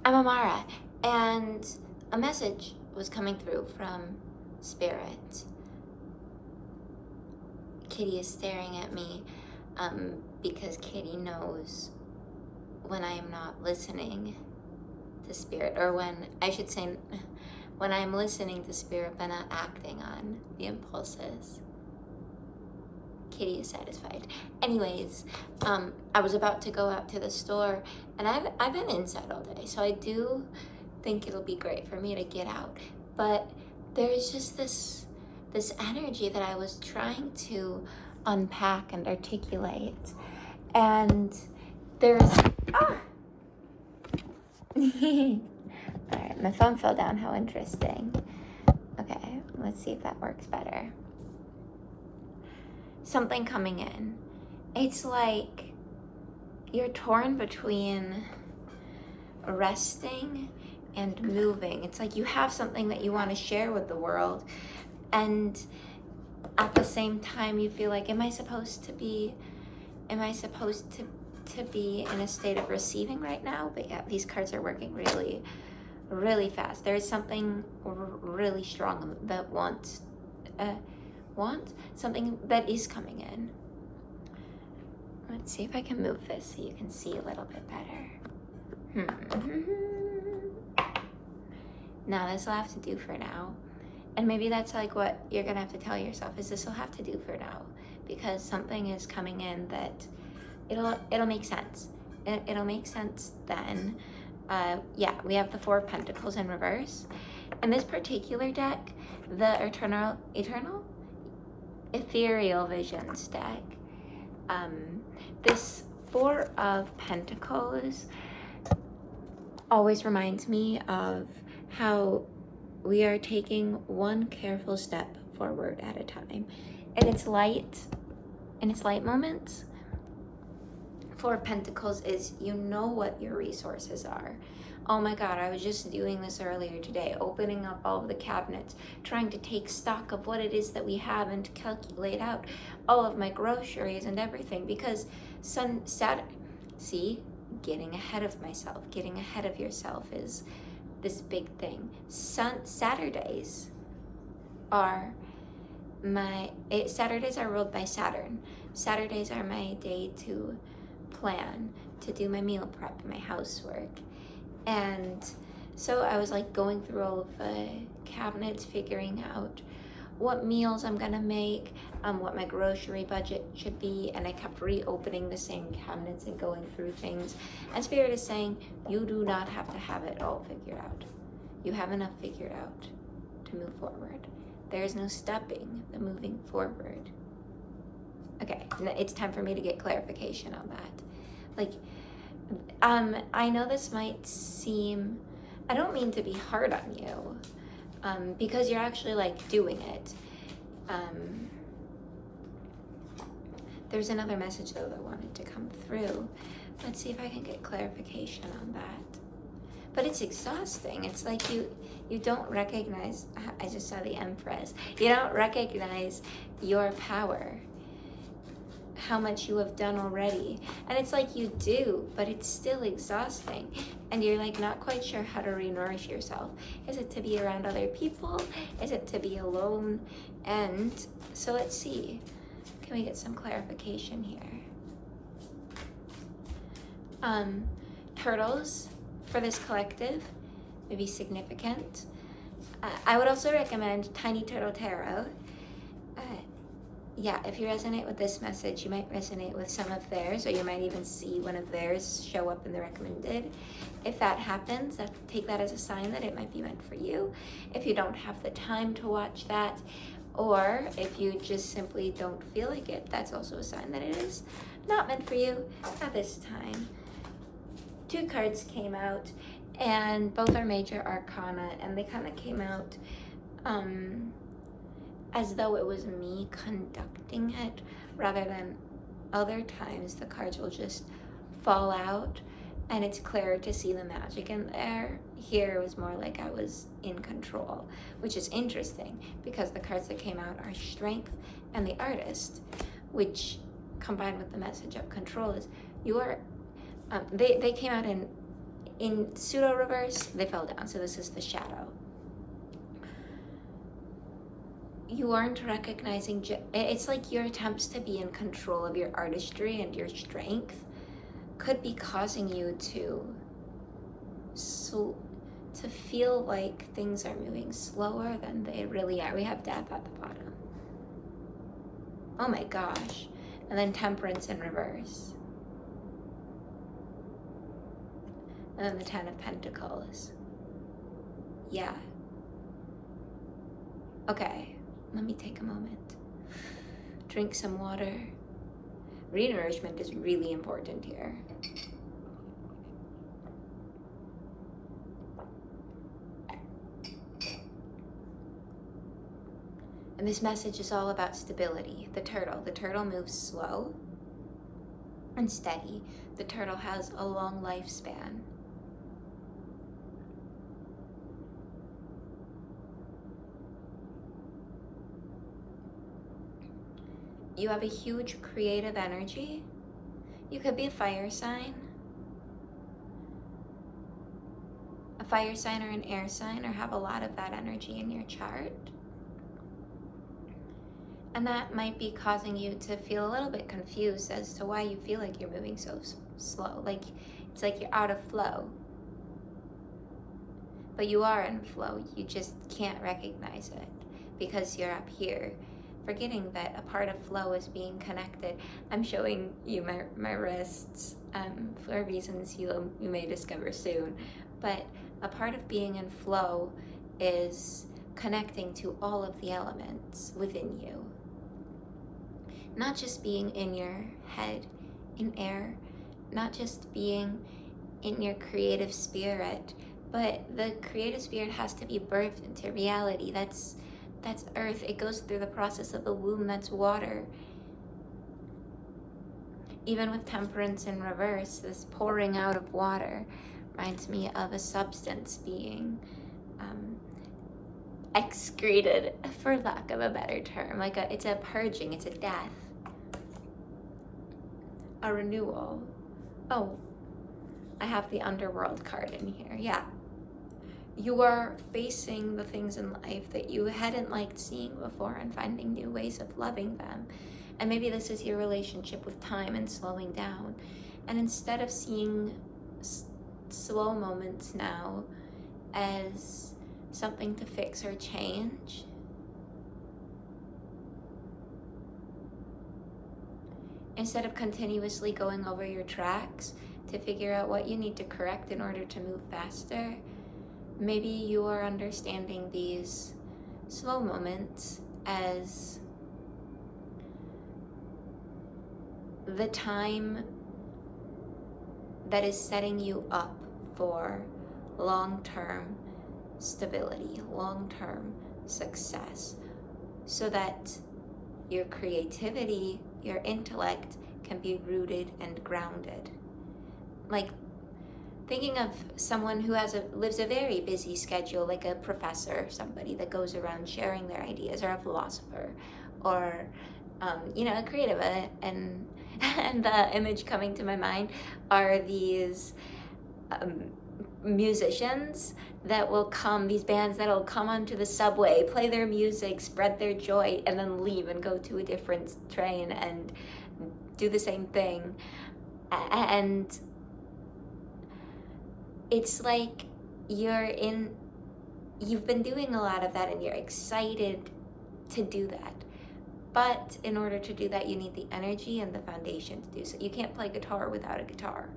I'm Amara, and a message was coming through from Spirit. Kitty is staring at me because Kitty knows when I am not listening to Spirit, or when I'm listening to Spirit but not acting on the impulses. Kitty is satisfied. Anyways, I was about to go out to the store, and I've been inside all day, so I do think it'll be great for me to get out. But there's just this energy that I was trying to unpack and articulate, and there's all right, my phone fell down. How interesting. Okay, let's see if that works better. Something coming in. It's like you're torn between resting and moving. It's like you have something that you want to share with the world, and at the same time you feel like, am I supposed to be in a state of receiving right now? But yeah, these cards are working really, really fast. There's something really strong that wants something that is coming in. Let's see if I can move this so you can see a little bit better. Now this will have to do for now. And maybe that's like what you're gonna have to tell yourself, is this will have to do for now, because something is coming in that it'll make sense. It'll make sense then. Yeah, we have the Four of Pentacles in reverse. And this particular deck, the Eternal Ethereal Visions deck, this Four of Pentacles always reminds me of how we are taking one careful step forward at a time. And it's light, moments. Four of Pentacles is, you know what your resources are. Oh my God, I was just doing this earlier today, opening up all of the cabinets, trying to take stock of what it is that we have and to calculate out all of my groceries and everything, because Saturn, see, getting ahead of myself, getting ahead of yourself is this big thing. Saturdays are ruled by Saturn. Saturdays are my day to plan, to do my meal prep, my housework. And so I was like going through all of the cabinets, figuring out what meals I'm gonna make, what my grocery budget should be, and I kept reopening the same cabinets and going through things. And Spirit is saying, you do not have to have it all figured out. You have enough figured out to move forward. There is no stopping the moving forward. Okay, it's time for me to get clarification on that. Like, I know this might seem, I don't mean to be hard on you, because you're actually like doing it. There's another message though that wanted to come through. Let's see if I can get clarification on that. But it's exhausting. It's like you don't recognize, I just saw the Empress. You don't recognize your power, how much you have done already. And it's like you do, but it's still exhausting. And you're like not quite sure how to re-nourish yourself. Is it to be around other people? Is it to be alone? And so let's see. Can we get some clarification here? Turtles for this collective may be significant. I would also recommend Tiny Turtle Tarot. Yeah, if you resonate with this message, you might resonate with some of theirs, or you might even see one of theirs show up in the recommended. If that happens, take that as a sign that it might be meant for you. If you don't have the time to watch that, or if you just simply don't feel like it, that's also a sign that it is not meant for you at this time. Two cards came out, and both are major arcana, and they kind of came out as though it was me conducting it, rather than other times the cards will just fall out and it's clear to see the magic in there. Here it was more like I was in control, which is interesting because the cards that came out are Strength and the Artist, which combined with the message of control is you are, they came out in pseudo reverse, they fell down. So this is the shadow. You aren't recognizing, it's like your attempts to be in control of your artistry and your strength could be causing you to feel like things are moving slower than they really are. We have death at the bottom. Oh my gosh. And then temperance in reverse. And then the 10 of Pentacles. Yeah. Okay, let me take a moment. Drink some water. Renourishment is really important here. And this message is all about stability. The turtle moves slow and steady. The turtle has a long lifespan. You have a huge creative energy. You could be a fire sign. A fire sign or an air sign, or have a lot of that energy in your chart. And that might be causing you to feel a little bit confused as to why you feel like you're moving so slow. Like, it's like you're out of flow. But you are in flow, you just can't recognize it because you're up here, forgetting that a part of flow is being connected. I'm showing you my wrists for reasons you may discover soon. But a part of being in flow is connecting to all of the elements within you. Not just being in your head, in air, not just being in your creative spirit, but the creative spirit has to be birthed into reality. That's earth. It goes through the process of the womb. That's water. Even with temperance in reverse, this pouring out of water reminds me of a substance being excreted, for lack of a better term. Like it's a purging, it's a death, a renewal. Oh, I have the underworld card in here. Yeah. You are facing the things in life that you hadn't liked seeing before and finding new ways of loving them. And maybe this is your relationship with time and slowing down. And instead of seeing slow moments now as something to fix or change, instead of continuously going over your tracks to figure out what you need to correct in order to move faster, maybe you are understanding these slow moments as the time that is setting you up for long-term stability, long-term success, so that your creativity, your intellect can be rooted and grounded. Like, thinking of someone who lives a very busy schedule, like a professor, somebody that goes around sharing their ideas, or a philosopher, or a creative. And the image coming to my mind are these musicians that will come, these bands that will come onto the subway, play their music, spread their joy, and then leave and go to a different train and do the same thing. And it's like you've been doing a lot of that and you're excited to do that. But in order to do that, you need the energy and the foundation to do so. You can't play guitar without a guitar.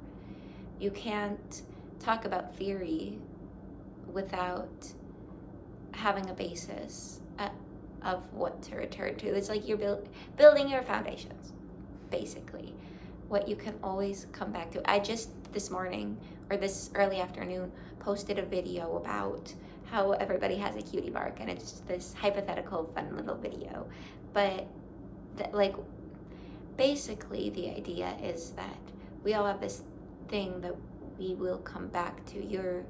You can't talk about theory without having a basis of what to return to. It's like you're building your foundations, basically. What you can always come back to. I just this morning, or this early afternoon, posted a video about how everybody has a cutie mark, and it's this hypothetical fun little video. But basically the idea is that we all have this thing that we will come back to. You're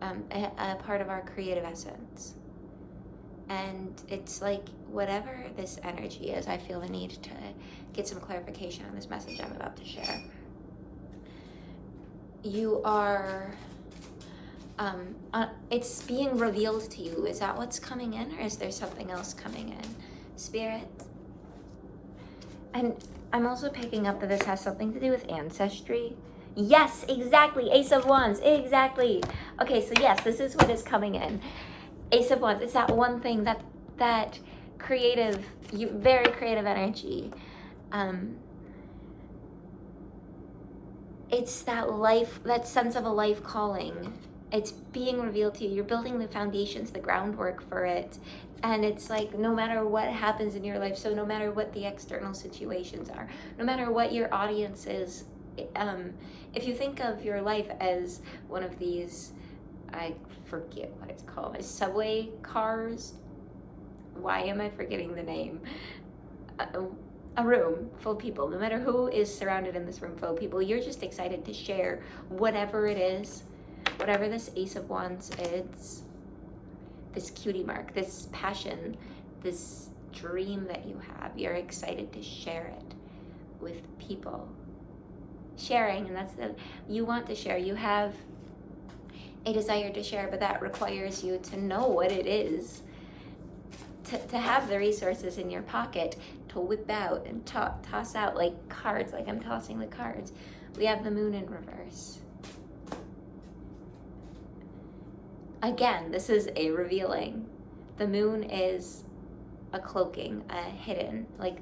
a part of our creative essence. And it's like, whatever this energy is, I feel the need to get some clarification on this message I'm about to share. you are, it's being revealed to you. Is that what's coming in, or is there something else coming in, Spirit? And I'm also picking up that this has something to do with ancestry. Yes, exactly. Ace of Wands, exactly. Okay, so yes, this is what is coming in. Ace of Wands, it's that one thing, that creative, very creative energy. It's that life, that sense of a life calling. It's being revealed to you. You're building the foundations, the groundwork for it. And it's like, no matter what happens in your life, so no matter what the external situations are, no matter what your audience is, if you think of your life as one of these, I forget what it's called, subway cars. Why am I forgetting the name? A room full of people. No matter who is surrounded in this room full of people, you're just excited to share whatever it is, whatever this Ace of Wands is, this cutie mark, this passion, this dream that you have. You're excited to share it with people. Sharing, and that's you want to share. You have a desire to share, but that requires you to know what it is, to have the resources in your pocket to whip out and toss out like cards, like I'm tossing the cards. We have the Moon in reverse. Again, this is a revealing. The Moon is a cloaking, a hidden, like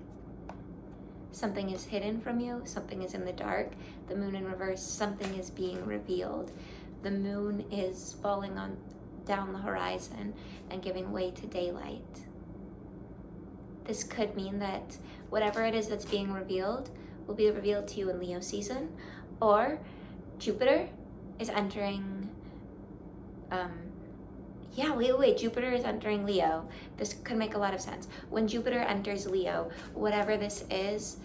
something is hidden from you, something is in the dark. The Moon in reverse, something is being revealed. The Moon is falling on down the horizon and giving way to daylight. This could mean that whatever it is that's being revealed will be revealed to you in Leo season, or Jupiter is entering, Jupiter is entering Leo. This could make a lot of sense. When Jupiter enters Leo, whatever this is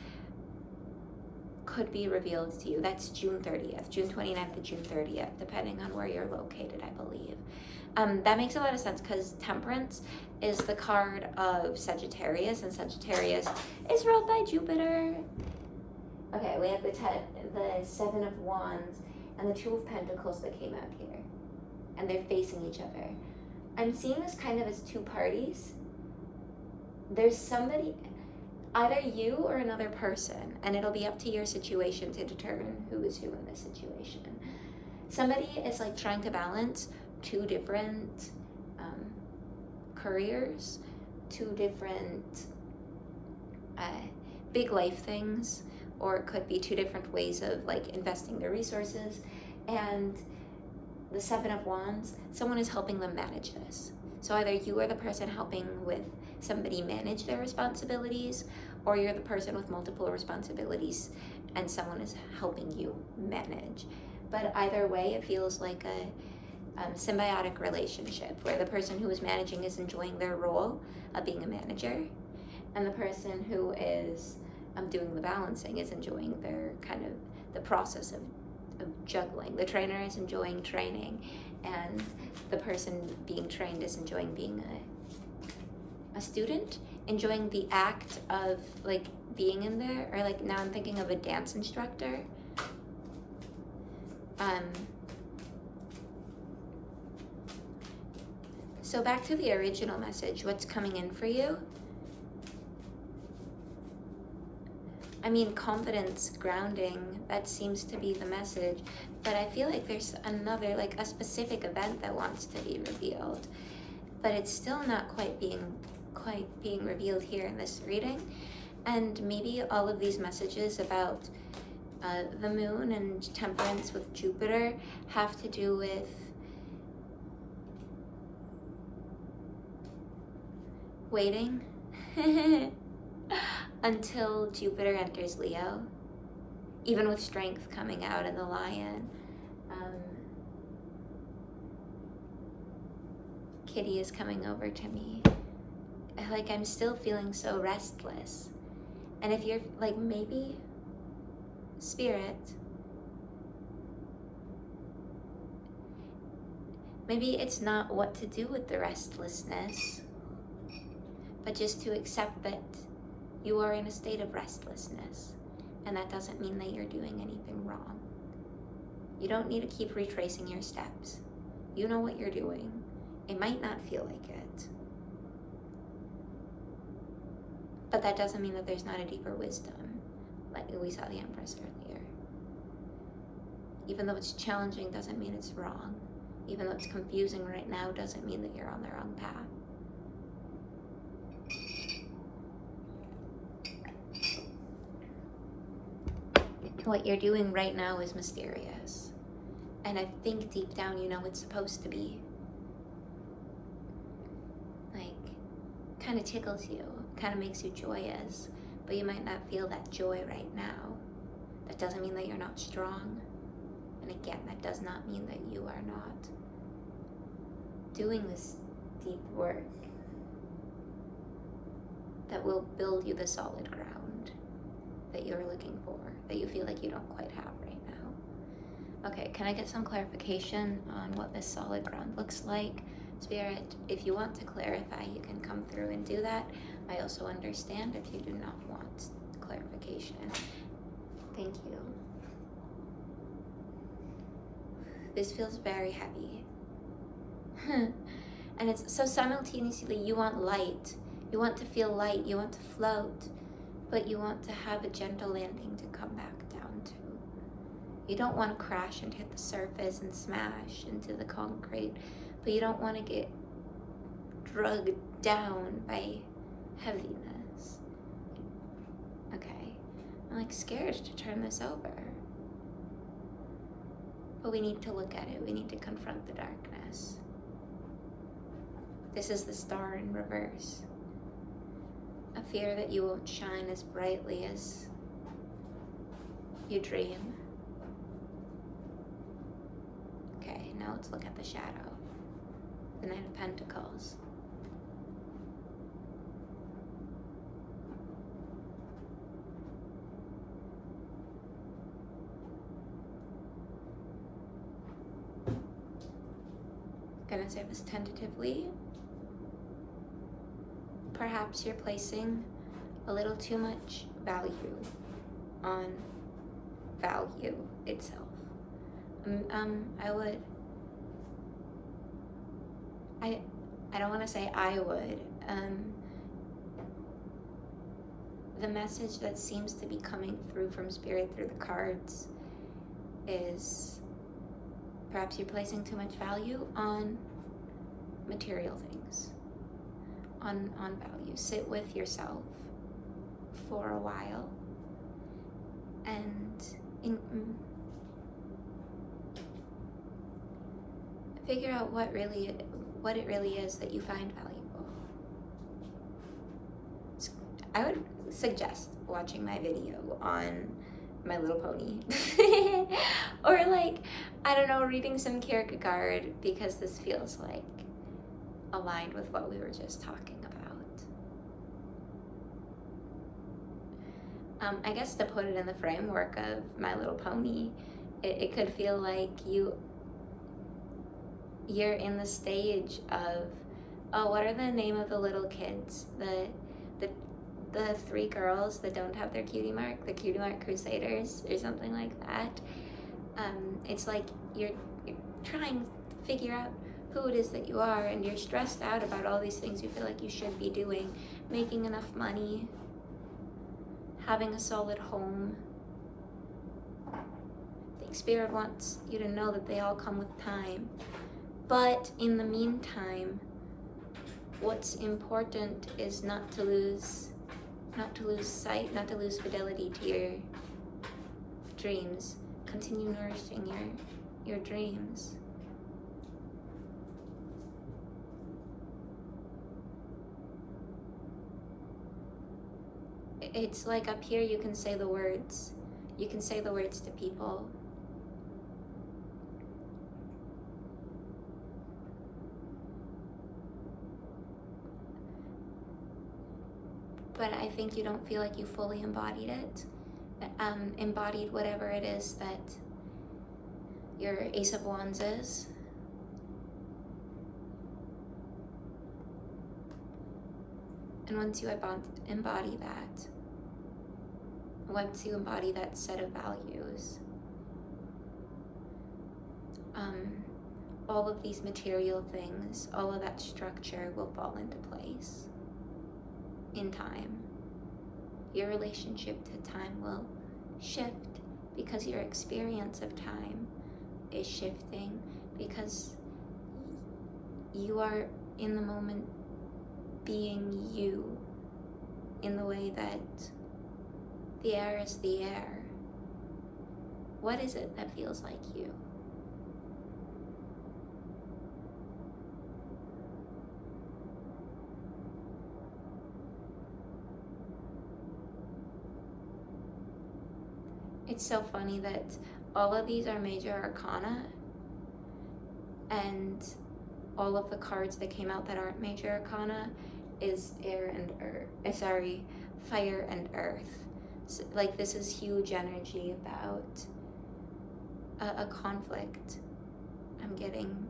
could be revealed to you. That's June 30th, June 29th to June 30th, depending on where you're located, I believe. That makes a lot of sense because Temperance is the card of Sagittarius, and Sagittarius is ruled by Jupiter. Okay, we have the Seven of Wands and the Two of Pentacles that came out here, and they're facing each other. I'm seeing this kind of as two parties. There's somebody, either you or another person, and it'll be up to your situation to determine who is who in this situation. Somebody is like trying to balance two different careers, two different big life things, or it could be two different ways of like investing their resources. And the Seven of Wands, someone is helping them manage this. So either you are the person helping with somebody manage their responsibilities, or you're the person with multiple responsibilities and someone is helping you manage. But either way, it feels like a symbiotic relationship where the person who is managing is enjoying their role of being a manager, and the person who is doing the balancing is enjoying their kind of the process of juggling. The trainer is enjoying training, and the person being trained is enjoying being a student, enjoying the act of like being in there. Or like now I'm thinking of a dance instructor. So back to the original message, what's coming in for you? I mean, confidence, grounding, that seems to be the message. But I feel like there's another, like a specific event that wants to be revealed. But it's still not quite being revealed here in this reading. And maybe all of these messages about the Moon and Temperance with Jupiter have to do with waiting until Jupiter enters Leo, even with Strength coming out in the Lion. Kitty is coming over to me. Like, I'm still feeling so restless. And if you're like, maybe Spirit, maybe it's not what to do with the restlessness, but just to accept that you are in a state of restlessness, and that doesn't mean that you're doing anything wrong. You don't need to keep retracing your steps. You know what you're doing. It might not feel like it. But that doesn't mean that there's not a deeper wisdom, like we saw the Empress earlier. Even though it's challenging doesn't mean it's wrong. Even though it's confusing right now doesn't mean that you're on the wrong path. What you're doing right now is mysterious. And I think deep down you know it's supposed to be. Like, kind of tickles you, kind of makes you joyous, but you might not feel that joy right now. That doesn't mean that you're not strong. And again, that does not mean that you are not doing this deep work that will build you the solid ground that you're looking for, that you feel like you don't quite have right now. Okay, can I get some clarification on what this solid ground looks like? Spirit, if you want to clarify, you can come through and do that. I also understand if you do not want clarification. Thank you. This feels very heavy. And it's so simultaneously you want light. You want to feel light. You want to float. But you want to have a gentle landing to come back down to. You don't want to crash and hit the surface and smash into the concrete. But you don't want to get drugged down by heaviness. Okay. I'm like scared to turn this over. But we need to look at it. We need to confront the darkness. This is the star in reverse. A fear that you won't shine as brightly as you dream. Okay, now let's look at the shadow. The Knight of Pentacles. Gonna say this tentatively. Perhaps you're placing a little too much value on value itself. I don't want to say I would. The message that seems to be coming through from Spirit through the cards is perhaps you're placing too much value on material things, on value. Sit with yourself for a while and figure out what it really is that you find valuable. I would suggest watching my video on My Little Pony or like, I don't know, reading some Kierkegaard, because this feels like aligned with what we were just talking about. I guess to put it in the framework of My Little Pony, it could feel like you're in the stage of, oh, what are the name of the little kids? The three girls that don't have their cutie mark, the Cutie Mark Crusaders or something like that. It's like you're trying to figure out who it is that you are, and you're stressed out about all these things you feel like you should be doing, making enough money, having a solid home. I think Spirit wants you to know that they all come with time. But in the meantime, what's important is not to lose sight, not to lose fidelity to your dreams. Continue nourishing your dreams. It's like up here you can say the words. You can say the words to people. But I think you don't feel like you fully embodied it. Embodied whatever it is that your Ace of Wands is. And once you embody that, once you embody that set of values, all of these material things, all of that structure will fall into place in time. Your relationship to time will shift because your experience of time is shifting, because you are in the moment being you in the way that the air is the air. What is it that feels like you? It's so funny that all of these are major arcana, and all of the cards that came out that aren't major arcana is fire and earth. So, like, this is huge energy about a conflict I'm getting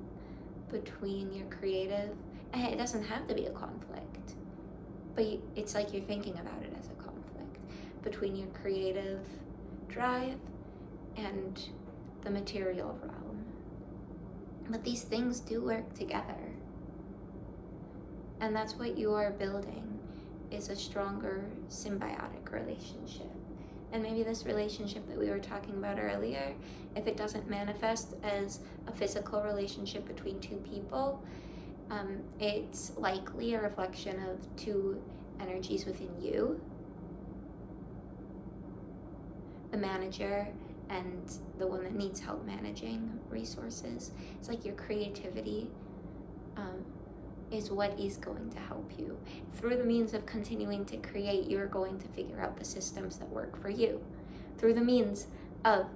between your creative, and it doesn't have to be a conflict, but it's like you're thinking about it as a conflict between your creative drive and the material realm. But these things do work together, and that's what you are building, is a stronger symbiotic relationship. And maybe this relationship that we were talking about earlier, if it doesn't manifest as a physical relationship between two people, it's likely a reflection of two energies within you, the manager and the one that needs help managing resources. It's like your creativity is what is going to help you. Through the means of continuing to create, you're going to figure out the systems that work for you. Through the means of,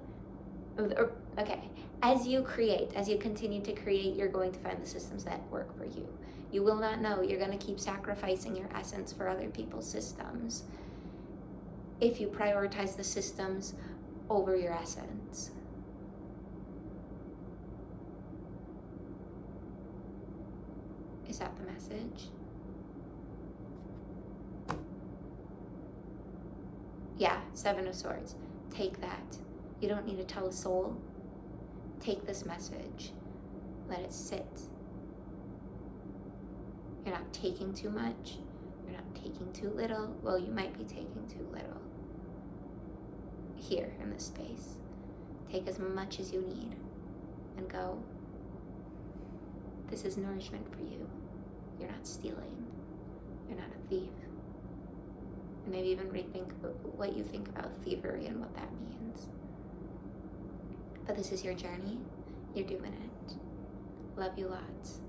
as you create, as you continue to create, you're going to find the systems that work for you. You will not know. You're going to keep sacrificing your essence for other people's systems if you prioritize the systems over your essence. Is that the message? Yeah, Seven of Swords. Take that. You don't need to tell a soul. Take this message. Let it sit. You're not taking too much. You're not taking too little. Well, you might be taking too little. Here in this space. Take as much as you need and go. This is nourishment for you. You're not stealing. You're not a thief. And maybe even rethink what you think about thievery and what that means. But this is your journey. You're doing it. Love you lots.